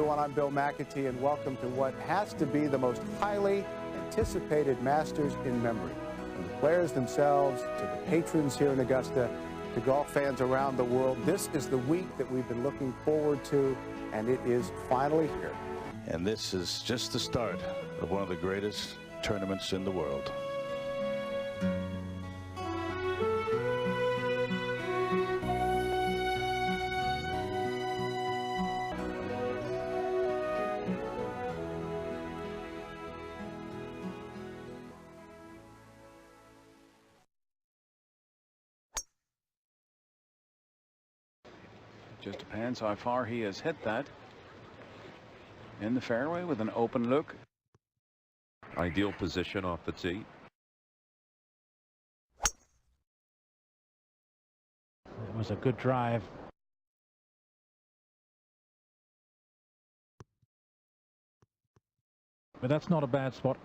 everyone. I'm Bill McAtee, and welcome to what has to be the most highly anticipated Masters in memory. From the players themselves to the patrons here in Augusta to golf fans around the world, this is the week that we've been looking forward to, and it is finally here. And this is just the start of one of the greatest tournaments in the world. Just depends how far he has hit that. In the fairway with an open look. Ideal position off the tee. It was a good drive. But that's not a bad spot.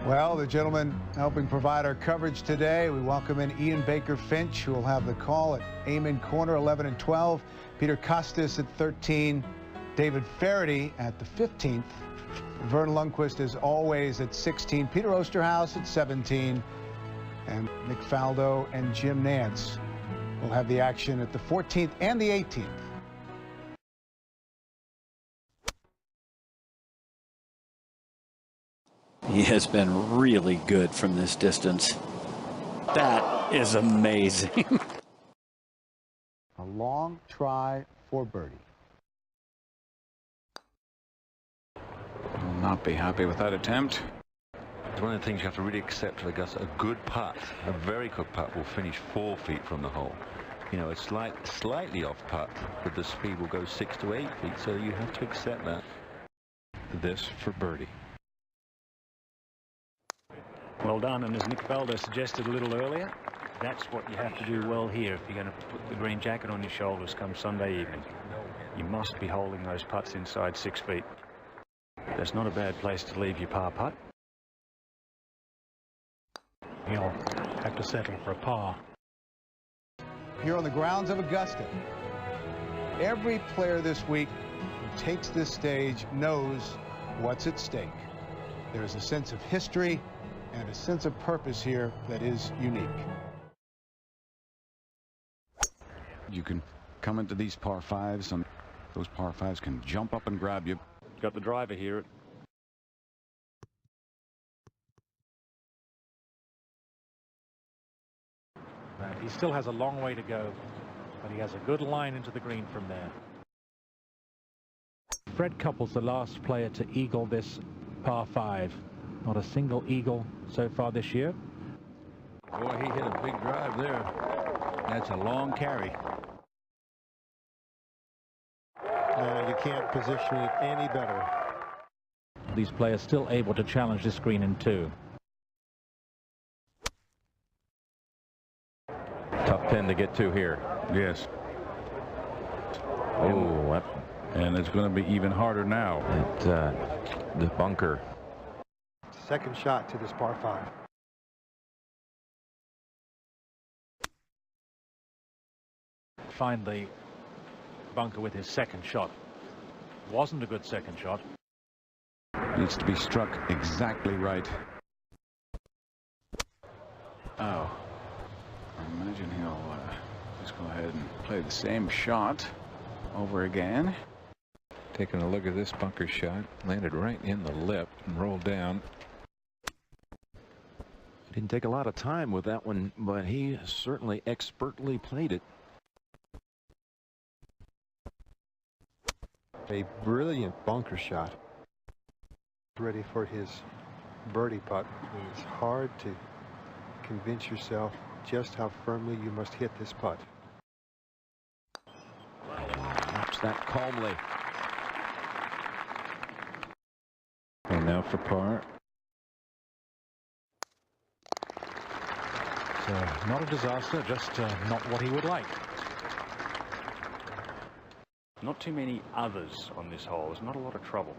Well, the gentleman helping provide our coverage today, we welcome in Ian Baker Finch, who will have the call at Amen Corner, 11 and 12. Peter Costas at 13. David Faraday at the 15th. Vern Lundquist, as always, at 16. Peter Osterhaus at 17. And Nick Faldo and Jim Nance will have the action at the 14th and the 18th. He has been really good from this distance. That is amazing. A long try for birdie. Will not be happy with that attempt. It's one of the things you have to really accept with Augusta. A good putt, a very good putt, will finish 4 feet from the hole. You know, a slightly off putt, but the speed will go 6 to 8 feet, so you have to accept that. This for birdie. Well done, and as Nick Faldo suggested a little earlier, that's what you have to do well here if you're going to put the green jacket on your shoulders come Sunday evening. You must be holding those putts inside 6 feet. That's not a bad place to leave your par putt. He'll have to settle for a par. Here on the grounds of Augusta, every player this week who takes this stage knows what's at stake. There's a sense of history and a sense of purpose here that is unique. You can come into these par fives, and those par fives can jump up and grab you. Got the driver here. And he still has a long way to go, but he has a good line into the green from there. Fred Couples, the last player to eagle this par 5. Not a single eagle so far this year. Boy, he hit a big drive there. That's a long carry. You can't position it any better. These players still able to challenge this green in 2. Tough pin to get to here. Yes. Oh, and it's going to be even harder now. The bunker. Second shot to this par 5. Find the bunker with his second shot. Wasn't a good second shot. Needs to be struck exactly right. Oh, I imagine he'll just go ahead and play the same shot over again. Taking a look at this bunker shot, landed right in the lip and rolled down. Didn't take a lot of time with that one, but he certainly expertly played it. A brilliant bunker shot. Ready for his birdie putt. It's hard to convince yourself just how firmly you must hit this putt. Watch that calmly. And now for par. Not a disaster, just not what he would like. Not too many others on this hole. There's not a lot of trouble.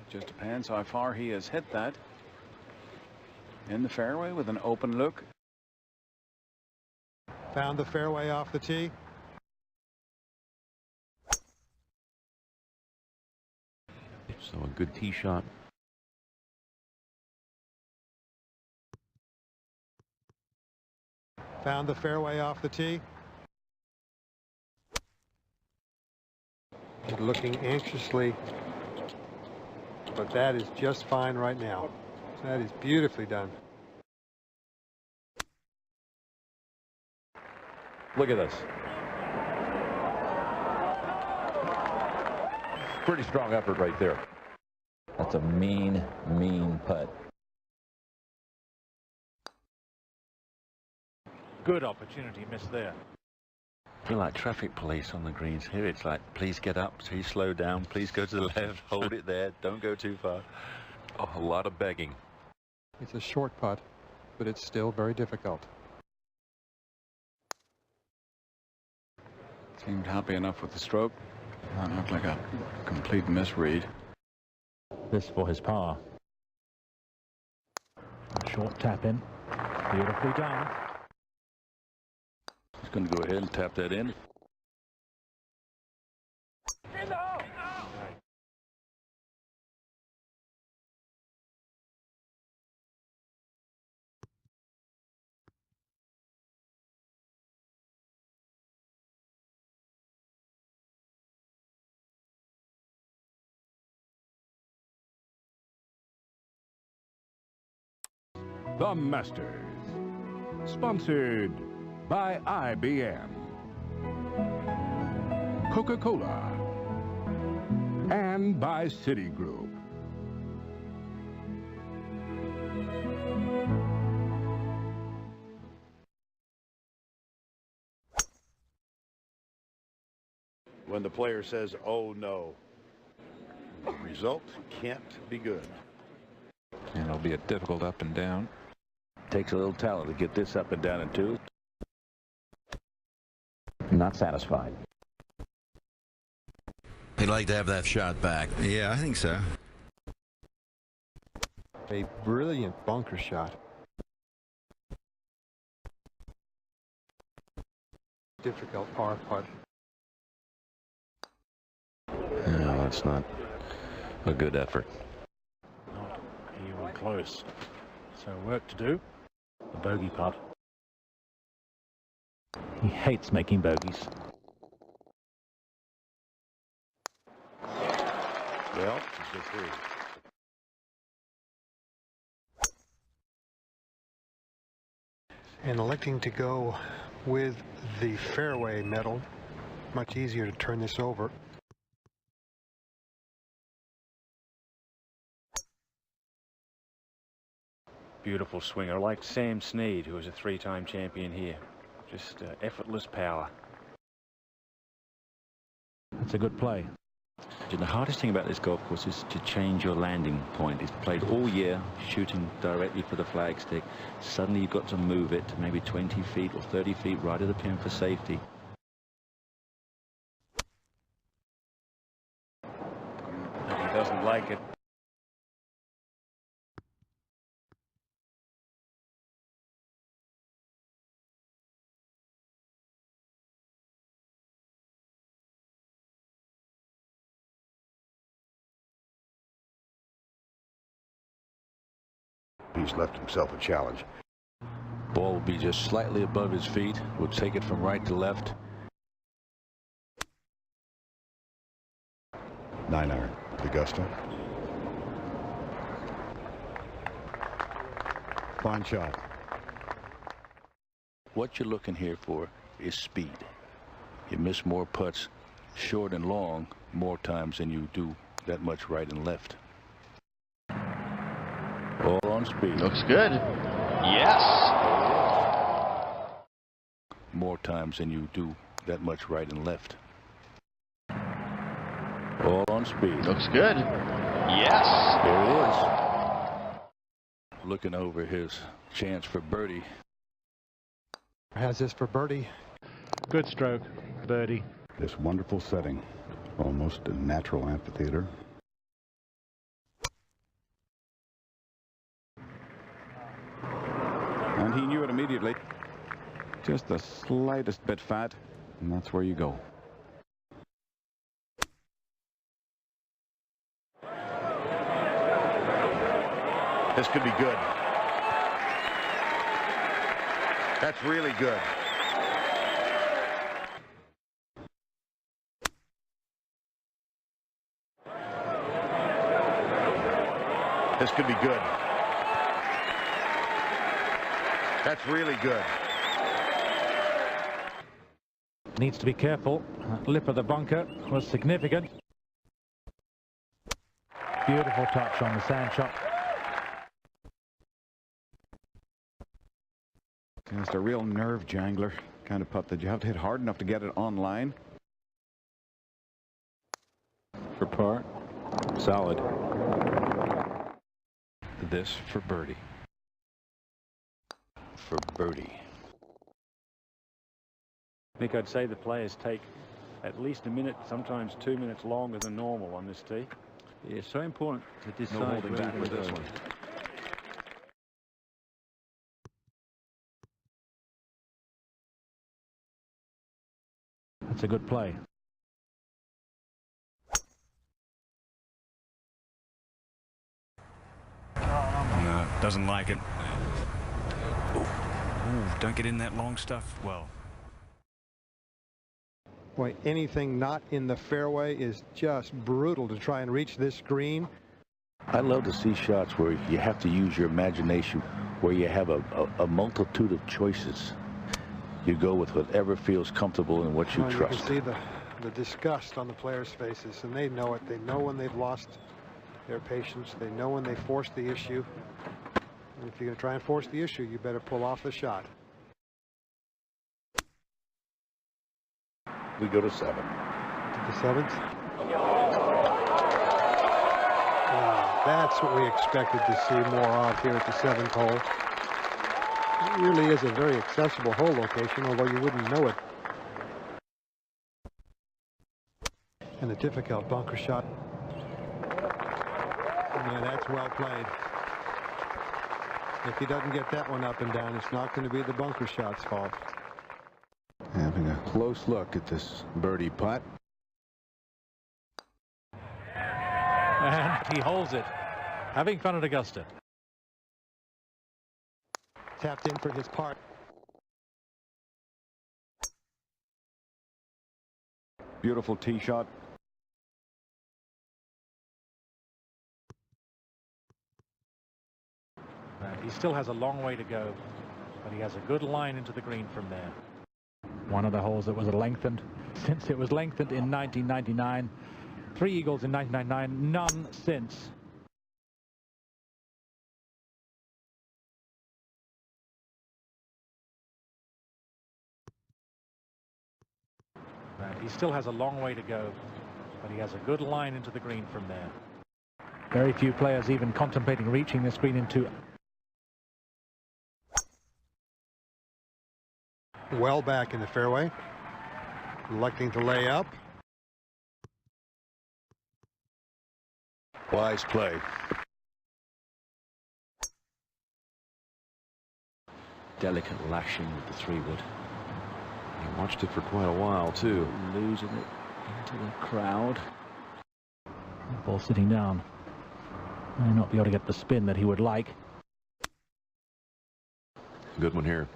Just depends how far he has hit that. In the fairway with an open look. Found the fairway off the tee. So a good tee shot. Found the fairway off the tee. Looking anxiously, but that is just fine right now. That is beautifully done. Look at this. Pretty strong effort right there. That's a mean, mean putt. Good opportunity missed there. I feel like traffic police on the greens here. It's like, please get up, please slow down, please go to the left, hold it there, don't go too far. Oh, a lot of begging. It's a short putt, but it's still very difficult. Seemed happy enough with the stroke. That looked like a complete misread. This for his par. A short tap in. Beautifully done. He's going to go ahead and tap that in. The Masters, sponsored by IBM, Coca-Cola, and by Citigroup. When the player says, oh no, the result can't be good. And it'll be a difficult up and down. Takes a little talent to get this up and down in two. Not satisfied. He'd like to have that shot back. Yeah, I think so. A brilliant bunker shot. Difficult par putt. No, that's not a good effort. Not even close. So work to do. The bogey putt. He hates making bogeys. Well, it's just three. And electing to go with the fairway metal. Much easier to turn this over. Beautiful swinger, like Sam Snead, who was a three-time champion here. Just effortless power. That's a good play. The hardest thing about this golf course is to change your landing point. It's played all year, shooting directly for the flagstick. Suddenly you've got to move it to maybe 20 feet or 30 feet right of the pin for safety. He doesn't like it. He's left himself a challenge. Ball will be just slightly above his feet. We'll take it from right to left. 9-iron, Augusta. Fine shot. What you're looking here for is speed. You miss more putts short and long more times than you do that much right and left. All on speed. Looks good. Yes. More times than you do that much right and left. All on speed. Looks good. Yes. There it is. Looking over his chance for birdie. Has this for birdie. Good stroke, birdie. This wonderful setting. Almost a natural amphitheater. And he knew it immediately. Just the slightest bit fat, and that's where you go. This could be good. That's really good. This could be good. That's really good. Needs to be careful. That lip of the bunker was significant. Beautiful touch on the sand shot. Just a real nerve jangler kind of putt that you have to hit hard enough to get it on line. For par. Solid. This for birdie. For birdie. Mick, I'd say the players take at least a minute, sometimes 2 minutes longer than normal on this tee. Yeah, it's so important to decide. No holding back with this one. That's a good play. No, doesn't like it. Ooh, don't get in that long stuff. Well. Boy, anything not in the fairway is just brutal to try and reach this green. I love to see shots where you have to use your imagination, where you have a multitude of choices. You go with whatever feels comfortable and what you trust. You can see the disgust on the players' faces, and they know it. They know when they've lost their patience. They know when they force the issue. And if you're going to try and force the issue, you better pull off the shot. We go to 7. To the 7th. Wow, that's what we expected to see more of here at the 7th hole. It really is a very accessible hole location, although you wouldn't know it. And a difficult bunker shot. Yeah, that's well played. If he doesn't get that one up and down, it's not going to be the bunker shot's fault. Having a close look at this birdie putt. And he holds it. Having fun at Augusta. Tapped in for his part. Beautiful tee shot. And he still has a long way to go, but he has a good line into the green from there. One of the holes that was lengthened since it was lengthened in 1999. 3 eagles in 1999, none since. And he still has a long way to go, but he has a good line into the green from there. Very few players even contemplating reaching this green in 2. Well back in the fairway. Electing to lay up. Wise play. Delicate lashing with the 3-wood. He watched it for quite a while, too. Losing it into the crowd. Ball sitting down. May not be able to get the spin that he would like. Good one here.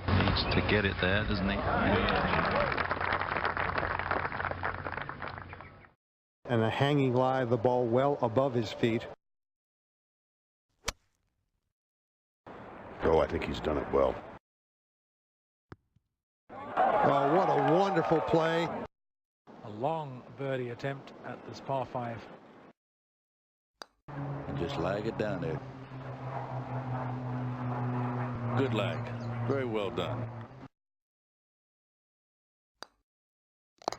Needs to get it there, doesn't he? And a hanging lie, the ball well above his feet. Oh, I think he's done it well. Oh, what a wonderful play. A long birdie attempt at this par 5. And just lag it down there. Good lag. Very well done.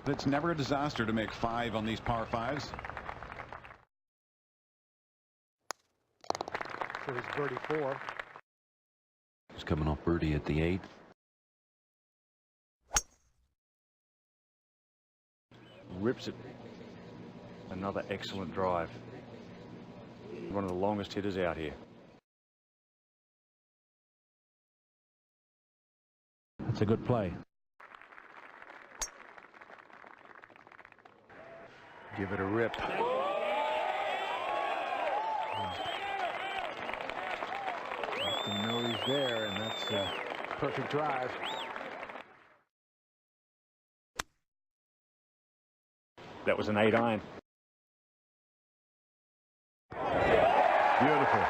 It's never a disaster to make 5 on these par 5s. For his birdie 4. He's coming off birdie at the 8th. Rips it. Another excellent drive. One of the longest hitters out here. That's a good play. Give it a rip. You know he's there, and that's a perfect drive. That was an 8-iron. Beautiful.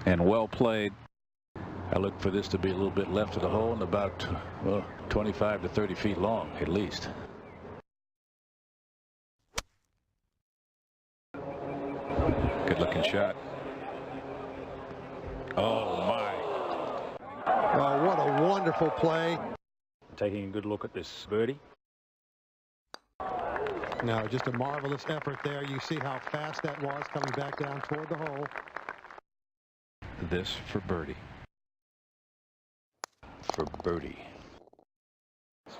And well played. I look for this to be a little bit left of the hole and about 25 to 30 feet long at least. Good looking shot. Oh my. Oh, what a wonderful play. Taking a good look at this birdie. No, just a marvelous effort there. You see how fast that was coming back down toward the hole. This for birdie. For birdie.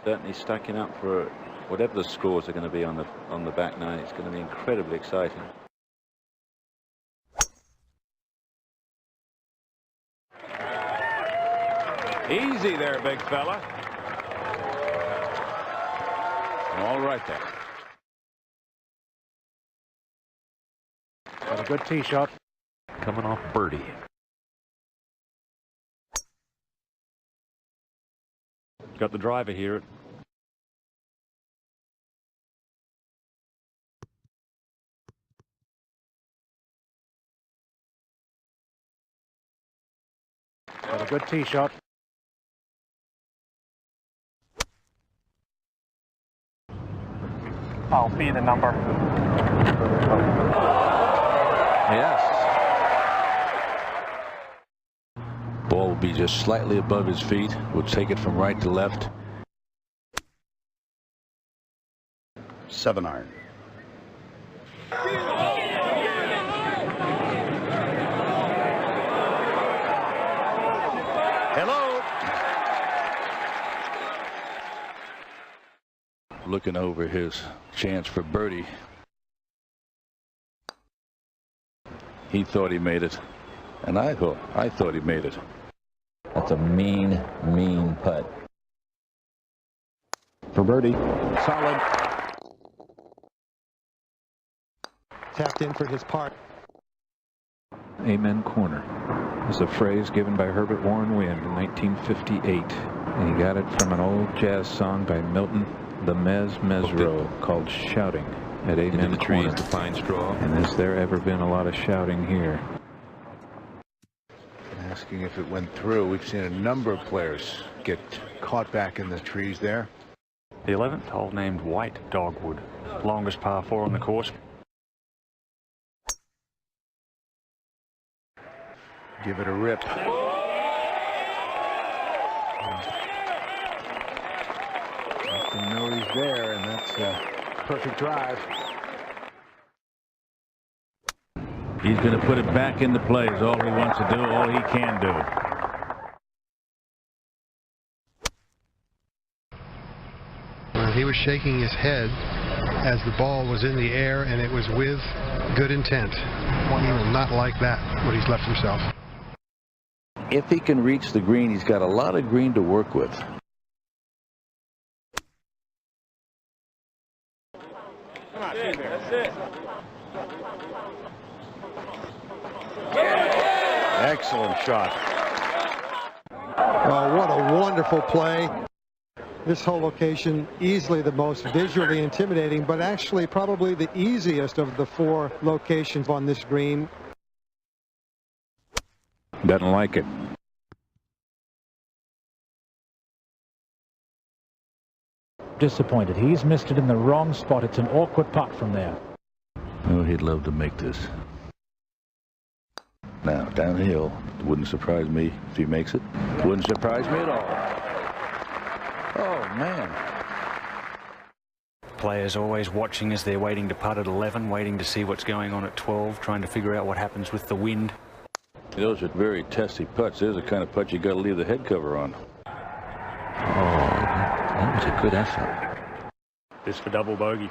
Certainly stacking up for whatever the scores are going to be on the back nine. It's going to be incredibly exciting. Easy there, big fella. All right there. Got a good tee shot. Coming off birdie. Got the driver here. Got a good tee shot. I'll be the number. Yes. Ball will be just slightly above his feet. We'll take it from right to left. 7-iron. Hello. Looking over his chance for birdie. He thought he made it, and I thought he made it. That's a mean putt. For birdie. Solid. Tapped in for his part. Amen corner is a phrase given by Herbert Warren Wind in 1958. And he got it from an old jazz song by Milton the Mesro called Shouting at Amen the Corner. trees to find straw. And has there ever been a lot of shouting here? Asking if it went through. We've seen a number of players get caught back in the trees there. The 11th hole named White Dogwood. Longest par 4 on the course. Give it a rip. You know he's there, and that's a perfect drive. He's going to put it back into play is all he wants to do, all he can do. Well, he was shaking his head as the ball was in the air, and it was with good intent. He will not like that, what he's left himself. If he can reach the green, he's got a lot of green to work with. Come on, that's it. Excellent shot. Oh, what a wonderful play. This whole location easily the most visually intimidating, but actually probably the easiest of the 4 locations on this green. Doesn't like it. Disappointed. He's missed it in the wrong spot. It's an awkward putt from there. Oh, he'd love to make this. Now, downhill. Wouldn't surprise me if he makes it. Wouldn't surprise me at all. Oh, man. Players always watching as they're waiting to putt at 11, waiting to see what's going on at 12, trying to figure out what happens with the wind. Those are very testy putts. Those are the kind of putts you got to leave the head cover on. Oh, that was a good effort. This for double bogey.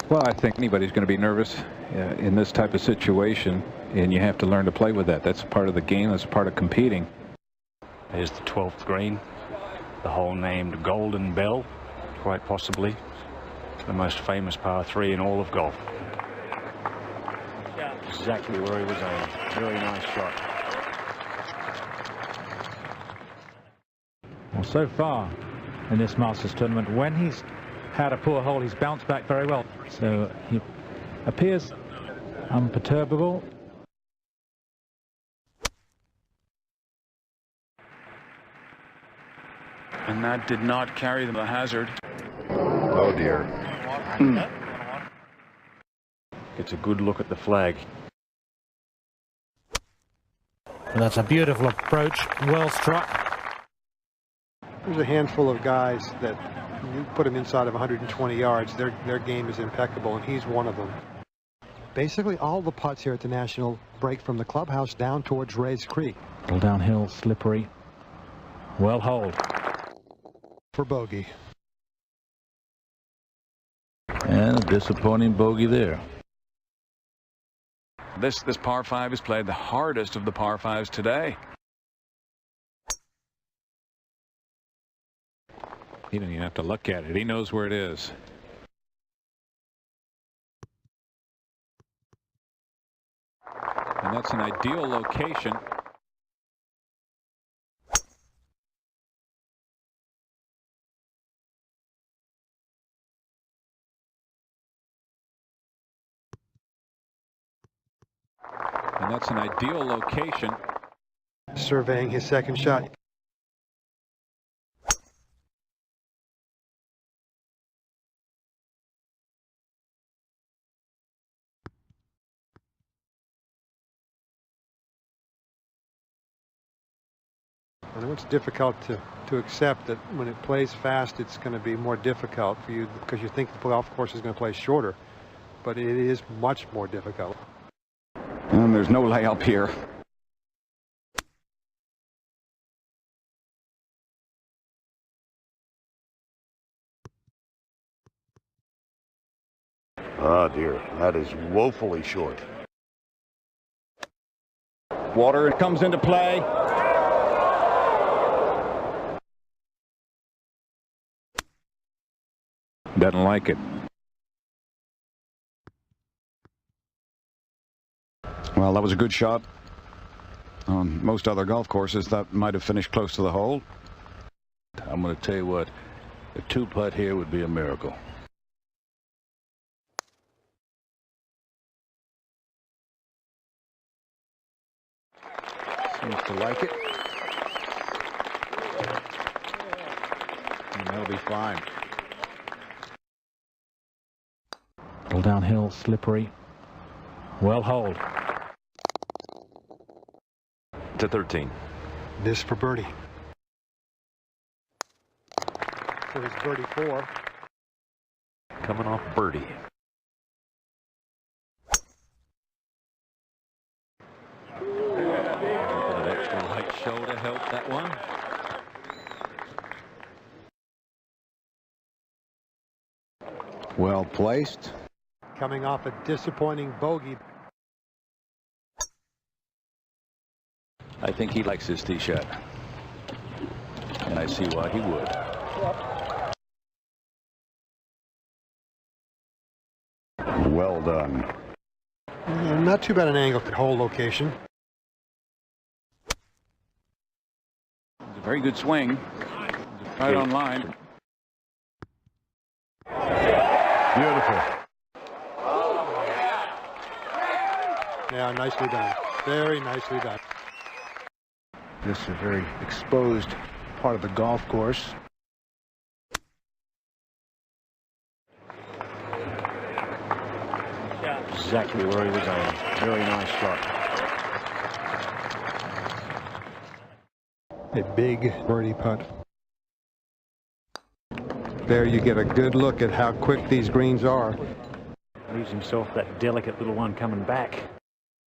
Well, I think anybody's going to be nervous in this type of situation, and you have to learn to play with that. That's part of the game. That's part of competing. There's the 12th green, the hole named Golden Bell, quite possibly the most famous par 3 in all of golf. Exactly where he was aiming. Very nice shot. Well, so far in this Masters tournament, when he's had a poor hole, he's bounced back very well. So he appears unperturbable. And that did not carry them a hazard. Oh dear. Gets a good look at the flag. That's a beautiful approach, well struck. There's a handful of guys that you put them inside of 120 yards, their game is impeccable, and he's one of them. Basically, all the putts here at the National break from the clubhouse down towards Rays Creek. All downhill, slippery, well holed. For bogey. And a disappointing bogey there. This par 5 is played the hardest of the par 5s today. He didn't even have to look at it. He knows where it is. And that's an ideal location. And that's an ideal location. Surveying his second shot. I know it's difficult to accept that when it plays fast, it's going to be more difficult for you because you think the golf course is going to play shorter, but it is much more difficult. And there's no layup here. Oh dear, that is woefully short. Water comes into play. Doesn't like it. Well, that was a good shot. On most other golf courses, that might have finished close to the hole. I'm going to tell you what, a 2-putt here would be a miracle. Seems to like it. And they'll be fine. All downhill, slippery, well holed. To 13. This for birdie. So it's birdie 4. Coming off birdie. An extra light shoulder helped that one. Well placed. Coming off a disappointing bogey. I think he likes his tee shot. And I see why he would. Well done. Not too bad an angle at hole location. It's a very good swing. Right on line. Beautiful. Yeah, nicely done. Very nicely done. This is a very exposed part of the golf course. Exactly where he was aiming. Very nice shot. A big birdie putt. There you get a good look at how quick these greens are. Leaves himself that delicate little one coming back.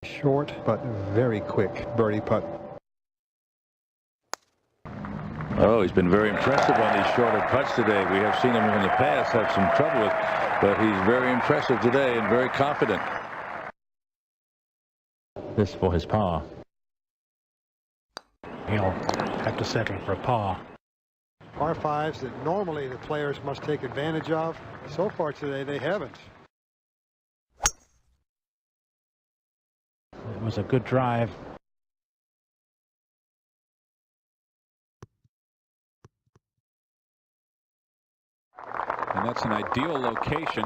Short, but very quick birdie putt. Oh, he's been very impressive on these shorter putts today. We have seen him in the past have some trouble with, but he's very impressive today and very confident. This for his par. He'll have to settle for a par. Par fives that normally the players must take advantage of. So far today, they haven't. It was a good drive. And that's an ideal location.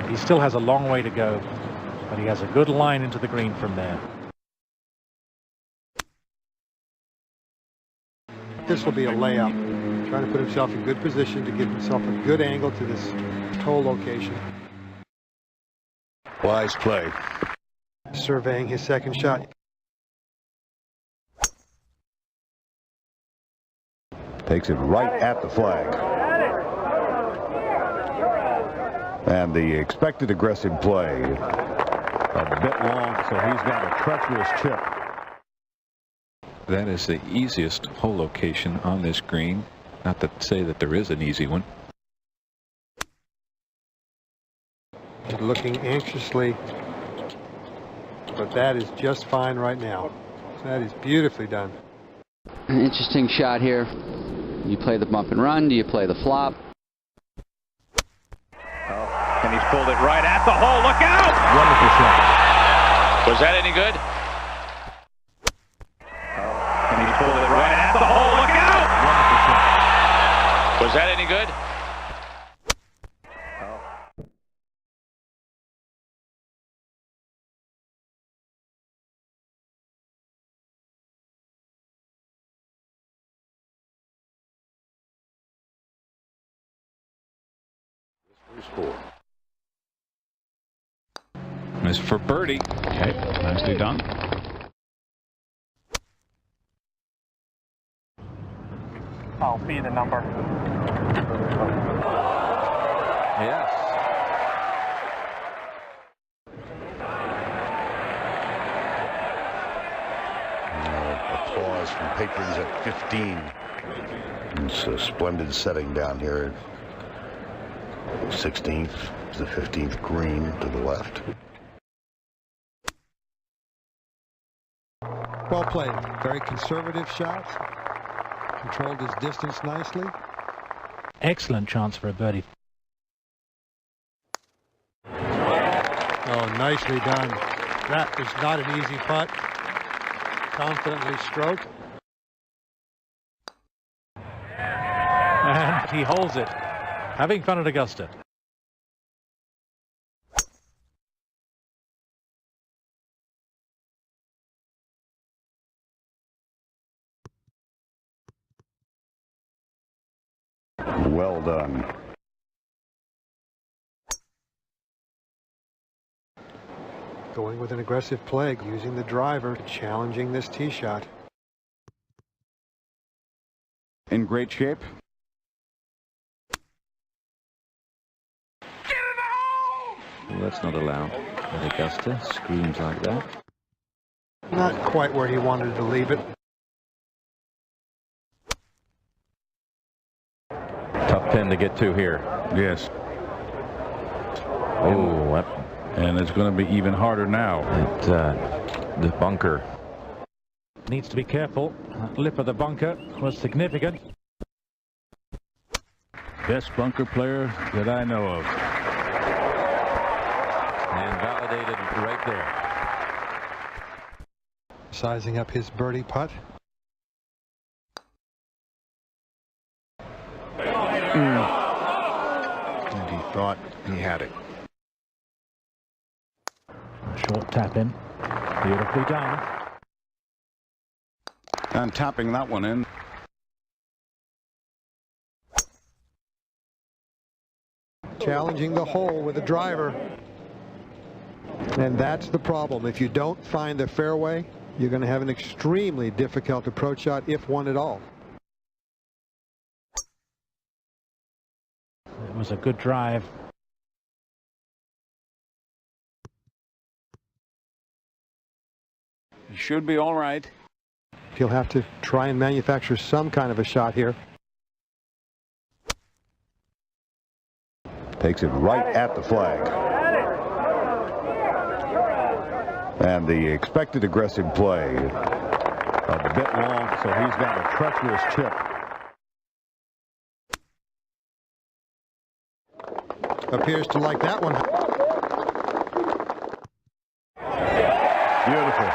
He still has a long way to go, but he has a good line into the green from there. This will be a layup. Trying to put himself in good position to give himself a good angle to this hole location. Wise play. Surveying his second shot. Takes it right at the flag. And the expected aggressive play. A bit long, so he's got a treacherous chip. That is the easiest hole location on this green. Not to say that there is an easy one. Looking anxiously, but that is just fine right now. That is beautifully done. An interesting shot here. You play the bump and run. Do you play the flop? And he's pulled it right at the hole. Look out! Wonderful shot. Was that any good? And he's pulled it right at the hole. Look out! Wonderful shot. Was that any good? Score. As for birdie. Okay, nicely done. I'll be the number. Yes. Applause from patrons at 15. It's a splendid setting down here. 16th is the 15th green to the left. Well played. Very conservative shot. Controlled his distance nicely. Excellent chance for a birdie. Oh, nicely done. That is not an easy putt. Confidently stroked. And he holds it. Having fun at Augusta. Well done. Going with an aggressive play, using the driver, challenging this tee shot. In great shape. Well, that's not allowed at Augusta. Screams like that. Not quite where he wanted to leave it. Tough pin to get to here. Yes. Oh, and it's going to be even harder now. the bunker. Needs to be careful. That lip of the bunker was significant. Best bunker player that I know of. And validated right there. Sizing up his birdie putt. And he thought he had it. Short tap in. Beautifully done. And tapping that one in. challenging the hole with a driver. And that's the problem. If you don't find the fairway, you're going to have an extremely difficult approach shot, if one at all. It was a good drive. He should be all right. He'll have to try and manufacture some kind of a shot here. Takes it right at the flag. And the expected aggressive play. A bit long, so he's got a treacherous chip. Appears to like that one. Beautiful.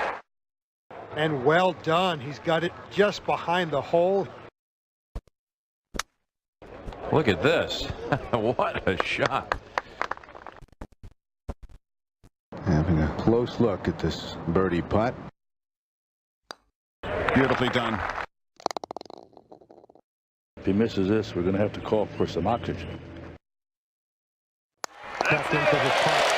And well done. He's got it just behind the hole. Look at this. What a shot. Having a close look at this birdie putt. Beautifully done. If he misses this, we're going to have to call for some oxygen. Tapped into the top.